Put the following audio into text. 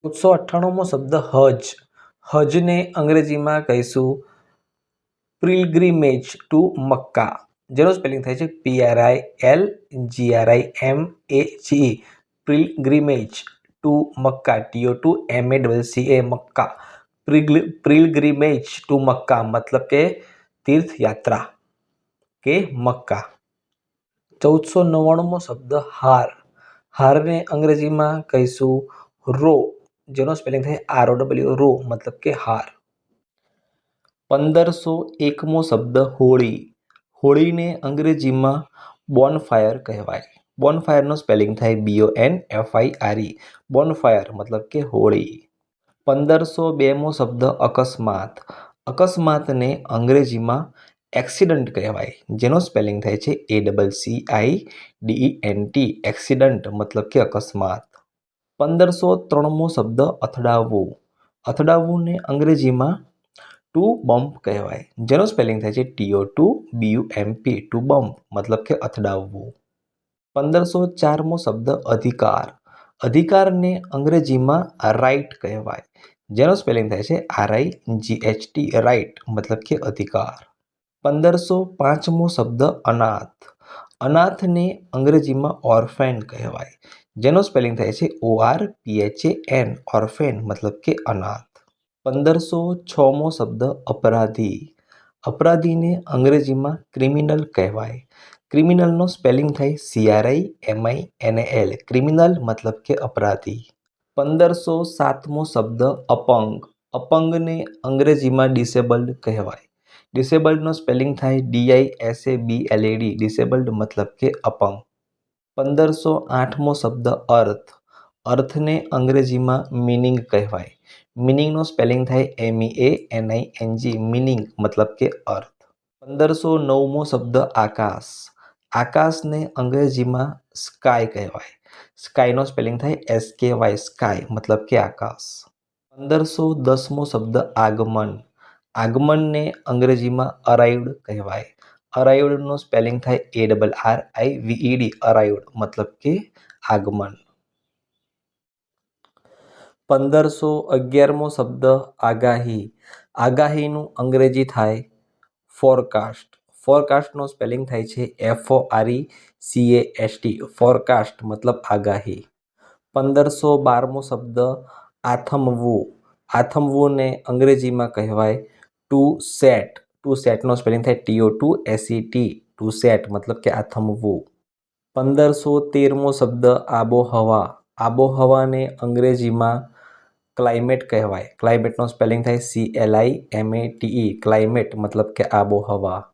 1498મો શબ્દ હજ. હજને અંગ્રેજીમાં કહીશું પિલગ્રીમેજ ટુ મક્કા, જેનું સ્પેલિંગ થાય છે PRILGRIMAGE. Pilgrimage to Mecca, TO2MACCA, Mecca. Pilgrimage to Mecca મતલબ કે તીર્થયાત્રા કે મક્કા. 1499મો શબ્દ હાર. હારને અંગ્રેજીમાં કહીશું રો, જેનો સ્પેલિંગ થાય ROW, રો મતલબ કે હાર. 1501મો શબ્દ હોળી. હોળીને અંગ્રેજીમાં બોનફાયર કહેવાય. બોનફાયરનો સ્પેલિંગ થાય BONFIRE, બોનફાયર મતલબ કે હોળી. 1502મો શબ્દ અકસ્માત. અકસ્માતને અંગ્રેજીમાં એક્સિડન્ટ કહેવાય, જેનો સ્પેલિંગ થાય છે ACCIDENT, એક્સિડન્ટ મતલબ કે અકસ્માત. 1503મો શબ્દ અથડાવવું. અથડાવવુંને અંગ્રેજીમાં ટુ બમ્પ કહેવાય, જેનો સ્પેલિંગ થાય છે TO2BUMP, ટુ બમ્પ મતલબ કે અથડાવવું. 1504મો શબ્દ અધિકાર. અધિકારને અંગ્રેજીમાં રાઇટ કહેવાય, જેનો સ્પેલિંગ થાય છે RIGHT, રાઇટ મતલબ કે અધિકાર. 1505મો શબ્દ અનાથ. અનાથને અંગ્રેજીમાં ઓર્ફેન કહેવાય, જેનો સ્પેલિંગ થાય છે ORPHAN, ઓર્ફેન મતલબ કે અનાથ. 1506મો શબ્દ અપરાધી. અપરાધીને અંગ્રેજીમાં ક્રિમિનલ કહેવાય. ક્રિમિનલનો સ્પેલિંગ થાય CRIMINAL, ક્રિમિનલ મતલબ કે અપરાધી. 1507મો શબ્દ અપંગ. અપંગને અંગ્રેજીમાં ડિસેબલ્ડ કહેવાય. ડિસેબલ્ડનો સ્પેલિંગ થાય DISABLED, ડિસેબલ્ડ મતલબ કે અપંગ. 1508મો શબ્દ અર્થ. અર્થને અંગ્રેજીમાં મિનિંગ કહેવાય. મિનિંગનો સ્પેલિંગ થાય MEANING, મિનિંગ મતલબ કે અર્થ. 1509મો શબ્દ આકાશ. આકાશને અંગ્રેજીમાં સ્કાય કહેવાય. સ્કાયનો સ્પેલિંગ થાય SKY, સ્કાય મતલબ કે આકાશ. 1510મો શબ્દ આગમન. આગમનને અંગ્રેજીમાં અરાઇવ્ડ કહેવાય. અરાઇવ્ડનો સ્પેલિંગ થાય ARRIVED, અરાઇવ્ડ મતલબ કે આગમન. 1511મો શબ્દ આગાહી. આગાહીનું અંગ્રેજી થાય ફોરકાસ્ટ. ફોરકાસ્ટનો સ્પેલિંગ થાય છે FORECAST, ફોરકાસ્ટ મતલબ આગાહી. 1512મો શબ્દ આથમવું. આથમવુંને અંગ્રેજીમાં કહેવાય ટુ સેટ. ટુ સેટનો સ્પેલિંગ થાય TO2SET, ટુ સેટ મતલબ કે આથમવું. 1513મો શબ્દ આબોહવા. આબોહવાને અંગ્રેજીમાં ક્લાઇમેટ કહેવાય. ક્લાઇમેટનો સ્પેલિંગ થાય CLIMATE, ક્લાઇમેટ મતલબ કે આબોહવા.